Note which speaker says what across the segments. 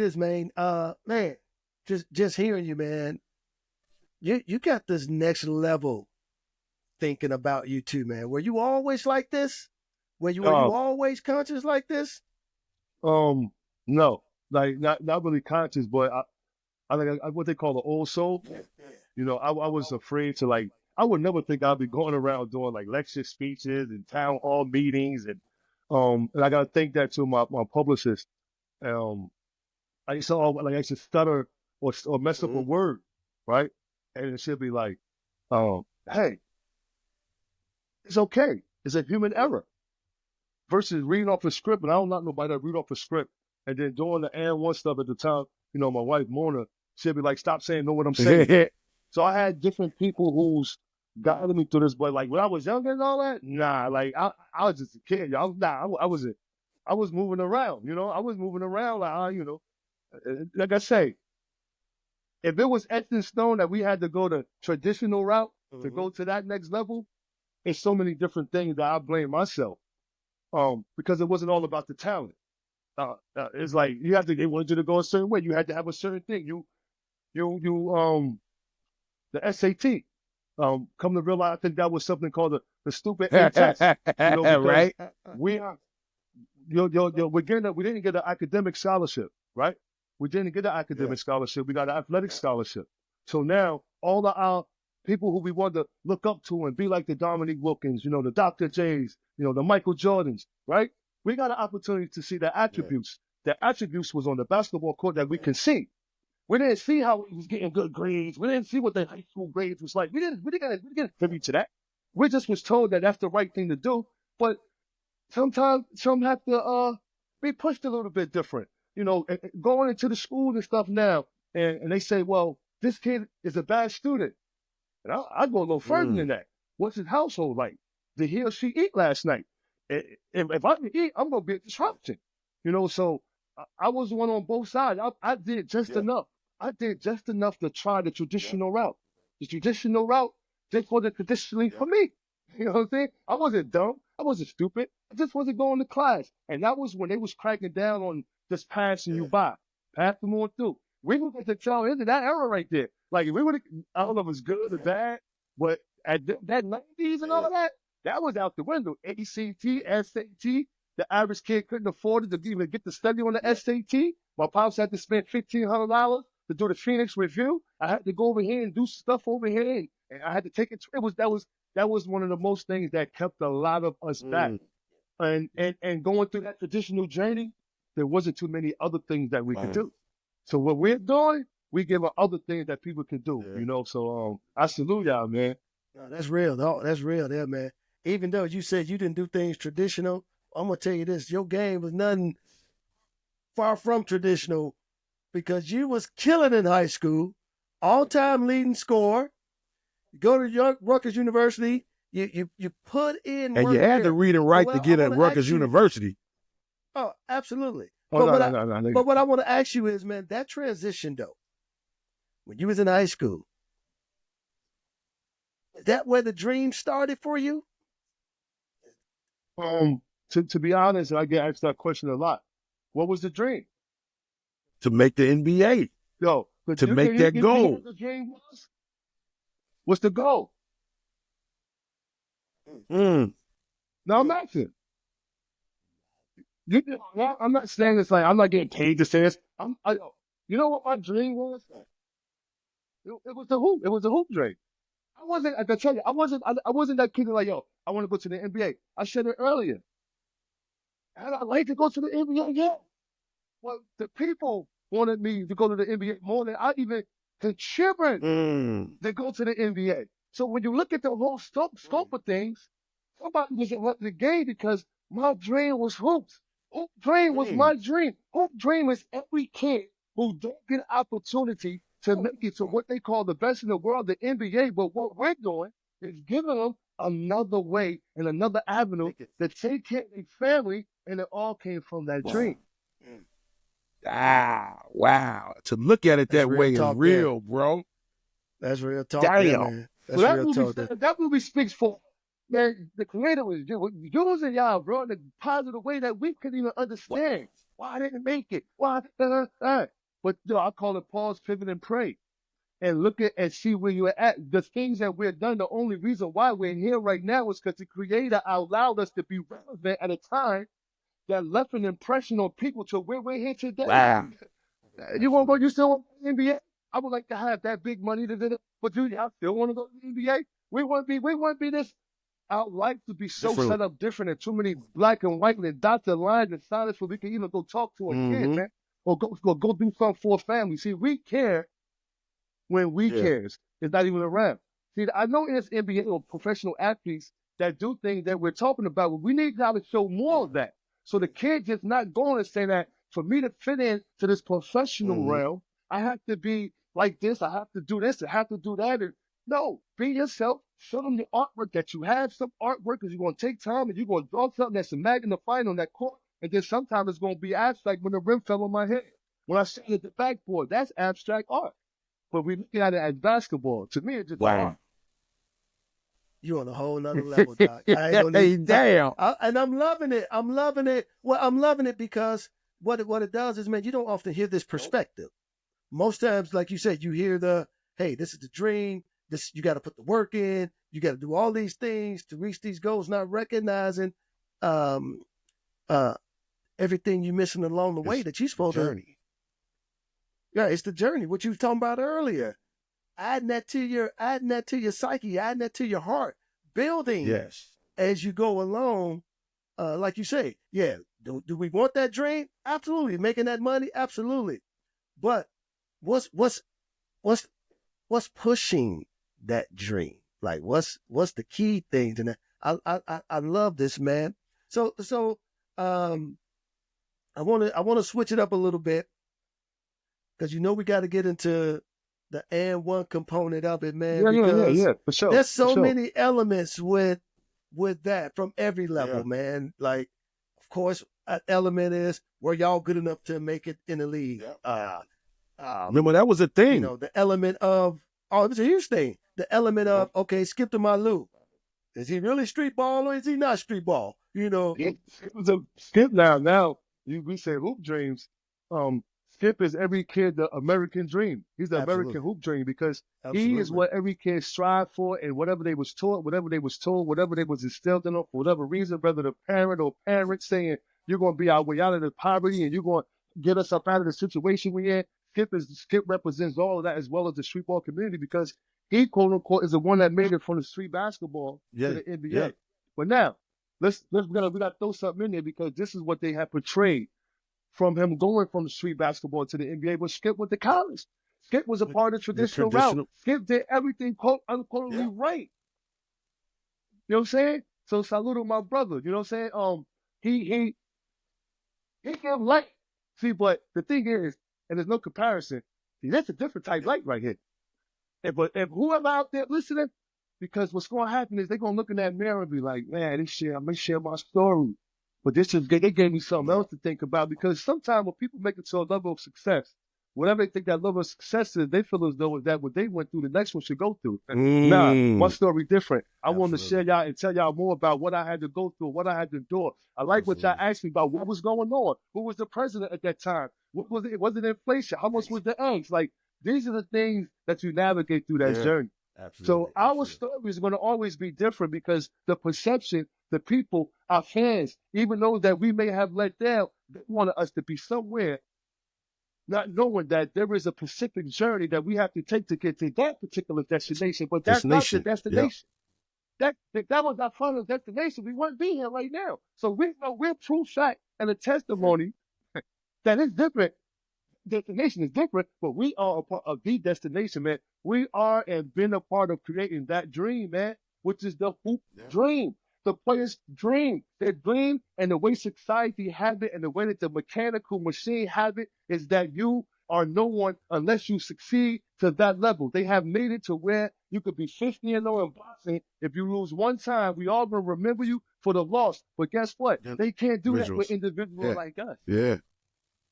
Speaker 1: This man, man, just hearing you, man. You got this next level thinking about you too, man. Were you always like this? Were you
Speaker 2: Um,
Speaker 1: always conscious like this?
Speaker 2: um, no, like not really conscious, but I like what they call the old soul. I was afraid to like. I would never think I'd be going around doing like lecture speeches and town hall meetings, and I gotta thank that to my publicist. Um, I used to stutter or mess up a
Speaker 1: Mhm.
Speaker 2: word, right? And it should be like, hey, it's okay. It's a human error. Versus reading off a script, and I don't like nobody that read off a script and then doing the and one stuff at the time. My wife Mona, she'd be like, "Stop saying know what I'm saying." So I had different people who's guided me through this, but like when I was younger and all that, nah, like I was just a kid. I wasn't. I was moving around, I was moving around like I say, if it was etched in stone that we had to go the traditional route to
Speaker 1: Mhm.
Speaker 2: go to that next level, it's so many different things that I blame myself. Because it wasn't all about the talent. It's like they wanted you to go a certain way. You had to have a certain thing. The SAT. Come to realize, I think that was something called the stupid A test. Because
Speaker 3: Right?
Speaker 2: we are, we didn't get an academic scholarship, right? We didn't get an
Speaker 1: Yeah.
Speaker 2: academic scholarship. We got an athletic scholarship. So now all of our people who we want to look up to and be like the Dominique Wilkins, the Dr. J's, the Michael Jordans, right? We got an opportunity to see the
Speaker 1: Yeah.
Speaker 2: attributes. The attributes was on the basketball court that we can see. We didn't see how he was getting good grades. We didn't see what the high school grades was like. We didn't privy to that. We just was told that that's the right thing to do. But sometimes some have to be pushed a little bit different. Going into the school and stuff now, and they say, well, this kid is a bad student. And I go a little further
Speaker 1: Mm.
Speaker 2: than that. What's his household like? Did he or she eat last night? If I can eat, I'm going to be a disruption. So I was one on both sides. I did just
Speaker 1: Yeah.
Speaker 2: enough. I did just enough to try the traditional route. The traditional route just wasn't traditionally for me. You know what I'm saying? I wasn't dumb. I wasn't stupid. I just wasn't going to class. And that was when they was cracking down on just passing you
Speaker 1: Yeah.
Speaker 2: by, passing on through. We would get to tell into that era right there. Like if we would, I don't know if it's good or bad, but at that 90s and all that was out the window. ACT, SAT. The average kid couldn't afford it to even get to study on the SAT. My pops had to spend $1,500 to do the Phoenix review. I had to go over here and do stuff over here, and I had to take it. That was one of the most things that kept a lot of us back.
Speaker 1: Mm.
Speaker 2: And going through that traditional journey, there wasn't too many other things that we could
Speaker 1: Wow.
Speaker 2: do. So what we're doing, we give other things that people can do.
Speaker 1: Yeah.
Speaker 2: So I salute y'all, man.
Speaker 1: No, that's real. No, that's real there, man. Even though you said you didn't do things traditional, I'm gonna tell you this: your game was nothing far from traditional because you was killing in high school, all-time leading scorer. You go to Rutgers University. You put in
Speaker 3: And you
Speaker 1: work
Speaker 3: had to
Speaker 1: there.
Speaker 3: read and
Speaker 1: But
Speaker 3: write
Speaker 1: what
Speaker 3: to
Speaker 1: I
Speaker 3: get at
Speaker 1: want to
Speaker 3: Rutgers
Speaker 1: ask you,
Speaker 3: University.
Speaker 1: oh, absolutely.
Speaker 2: Oh
Speaker 1: But
Speaker 2: no
Speaker 1: what
Speaker 2: no
Speaker 1: I
Speaker 2: no no.
Speaker 1: but what I want to ask you is, man, that transition though, when you was in high school, is that where the dream started for you?
Speaker 2: To be honest, I get asked that question a lot. What was the dream?
Speaker 3: To make the NBA,
Speaker 2: Yo, but
Speaker 3: to make that
Speaker 2: you know
Speaker 3: goal.
Speaker 2: what the dream was? What's the goal?
Speaker 3: Mm.
Speaker 2: No, I'm asking. I'm not saying this like I'm not getting paid to say this. You know what my dream was? It was the hoop. It was the hoop dream. I wasn't. I can tell you, I wasn't that kid like, yo, I want to go to the NBA. I said it earlier. And I like to go to the NBA. Yeah. Well, the people wanted me to go to the NBA more than I even contributed
Speaker 3: Mm.
Speaker 2: to go to the NBA. So when you look at the whole scope of things, somebody wasn't letting the game because my dream was hoops. Hoop dream was my dream. Hoop dream is every kid who don't get an opportunity to make it to what they call the best in the world, the NBA. But what we're doing is giving them another way and another avenue to take care of their family, and it all came from that dream.
Speaker 1: Mm.
Speaker 3: Ah, wow. To look at it
Speaker 1: That's
Speaker 3: that
Speaker 1: real
Speaker 3: way is
Speaker 1: talk there.
Speaker 3: real, bro.
Speaker 1: That's real talk there,
Speaker 3: Damn.
Speaker 1: man.
Speaker 2: So
Speaker 1: That's real talk there.
Speaker 2: that movie speaks for man. The creator was using y'all, bro, in a positive way that we couldn't even understand. Why I didn't make it? Why? But I call it pause, pivot, and pray. And look at and see where you're at. The things that we've done, the only reason why we're here right now is because the Creator allowed us to be relevant at a time that left an impression on people to where we're here today.
Speaker 3: Wow.
Speaker 2: You want to go? You still want to go to the NBA? I would like to have that big money to do it, but dude, I still want to go to the NBA. We want to be this. Our life to be so
Speaker 3: Different.
Speaker 2: set up different and too many black and white and dotted lines and silence where we can even go talk to a kid, man, or go do something for a family. See, we care when we cares. It's not even around. See, I know there's NBA or professional athletes that do things that we're talking about, but we need to show more of that. So the kid just not going to say that for me to fit in to this professional realm, I have to be like this, I have to do this, I have to do that. And no, be yourself. Show them the artwork that you have. Some artwork because you're going to take time and you're going to draw something that's magnifying on that court. And then sometimes it's going to be abstract when the rim fell on my head. When I sit at the backboard, that's abstract art. But we're looking at it as basketball. To me, it's just art.
Speaker 1: You on a whole nother level, Doc. I ain't gonna
Speaker 3: Damn.
Speaker 1: And I'm loving it. I'm loving it. Well, I'm loving it because what it does is, man, you don't often hear this perspective. Most times, like you said, you hear hey, this is the dream. This, you got to put the work in. You got to do all these things to reach these goals, not recognizing everything you're missing along the way that you're supposed to. Yeah, it's the journey. What you were talking about earlier. Adding that to your psyche, adding that to your heart, building as you go along. Like you say, do we want that dream? Absolutely. Making that money? Absolutely. But what's pushing that dream? Like what's the key things? And I love this, man. So I want to switch it up a little bit because we got to get into the and one component of it, man.
Speaker 2: Yeah, for sure.
Speaker 1: There's so many elements with that from every level, man. Like, of course, an element is were y'all good enough to make it in the league?
Speaker 3: Remember, that was a thing.
Speaker 1: The element of it was a huge thing. The element of Skip to my Lou. Is he really street ball or is he not street ball?
Speaker 2: It was a Skip now. We say hoop dreams. Skip is every kid the American dream. He's the American hoop dream because he is what every kid strive for, and whatever they was taught, whatever they was told, whatever they was instilled in them, for whatever reason, whether the parent or parents saying you're going to be our way out of the poverty and you're going to get us up out of the situation we're in. Skip represents all of that as well as the street ball community because he, quote unquote, is the one that made it from the street basketball to the NBA. Yeah. But now, we got to throw something in there because this is what they have portrayed. From him going from the street basketball to the NBA, but Skip went to college. Skip was a part of the traditional route. Skip did everything quote unquote right. You know what I'm saying? So salute to my brother. You know what I'm saying? He gave light. See, but the thing is, and there's no comparison. See, that's a different type of light right here. But if whoever out there listening, because what's going to happen is they're going to look in that mirror and be like, man, I'm going to share my story. But they gave me something else to think about because sometimes when people make it to a level of success, whatever they think that level of success is, they feel as though that what they went through, the next one should go through. Nah, my story different. I want to share y'all and tell y'all more about what I had to go through, what I had to endure. I like what y'all asked me about what was going on. Who was the president at that time? What was it? Was it inflation? How much was the eggs? Like, these are the things that you navigate through that journey. Absolutely. So our story is going to always be different because the perception, the people, our fans, even those that we may have let down, they wanted us to be somewhere, not knowing that there is a specific journey that we have to take to get to that particular destination. But that's not the destination. Yep. That was our final destination. We wouldn't be here right now. So we're proof shot and a testimony that it's different. Destination is different, but we are a part of the destination, man. We are and been a part of creating that dream, man, which is the hoop dream. The players' dream. Their dream and the way society have it and the way that the mechanical machine have it is that you are no one unless you succeed to that level. They have made it to where you could be 50-0 in boxing. If you lose one time, we all will remember you for the loss. But guess what? They can't do that with individuals like us.
Speaker 3: Yeah.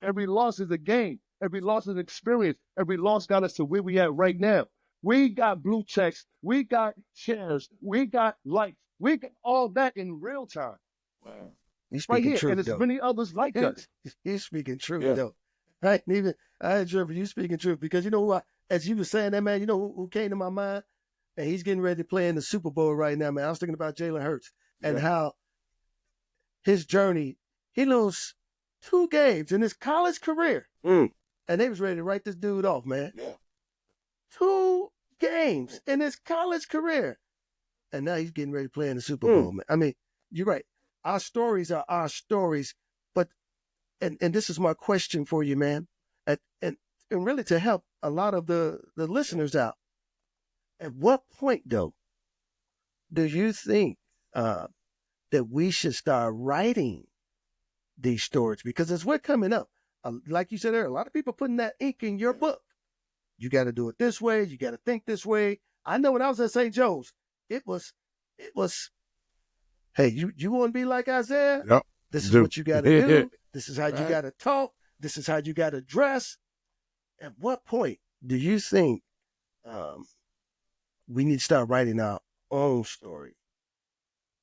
Speaker 2: Every loss is a game. Every loss is an experience. Every loss got us to where we at right now. We got blue checks. We got shares. We got likes. We got all that in real time. Wow.
Speaker 1: You
Speaker 2: right
Speaker 1: speaking
Speaker 2: here,
Speaker 1: truth,
Speaker 2: and there's
Speaker 1: though.
Speaker 2: many others like us.
Speaker 1: You speaking truth,
Speaker 3: Yeah.
Speaker 1: though. I enjoy you speaking truth because you know what? As you were saying that, man, you know who came to my mind? And he's getting ready to play in the Super Bowl right now, man. I was thinking about Jalen Hurts and how his journey, he lost 2 games in his college career.
Speaker 3: Mm.
Speaker 1: And they was ready to write this dude off, man.
Speaker 3: Yeah.
Speaker 1: 2 games in his college career. And now he's getting ready to play in the Super Bowl, man. I mean, you're right. Our stories are our stories. But, and this is my question for you, man. And really to help a lot of the listeners out. At what point, though, do you think that we should start writing these stories? Because as we're coming up, like you said earlier, a lot of people putting that ink in your book. You got to do it this way. You got to think this way. I know when I was at St. Joe's, it was, hey, you want to be like Isaiah?
Speaker 3: Yep.
Speaker 1: This is what you got to do. This is how you
Speaker 3: Right.
Speaker 1: got to talk. This is how you got to dress. At what point do you think we need to start writing our own story?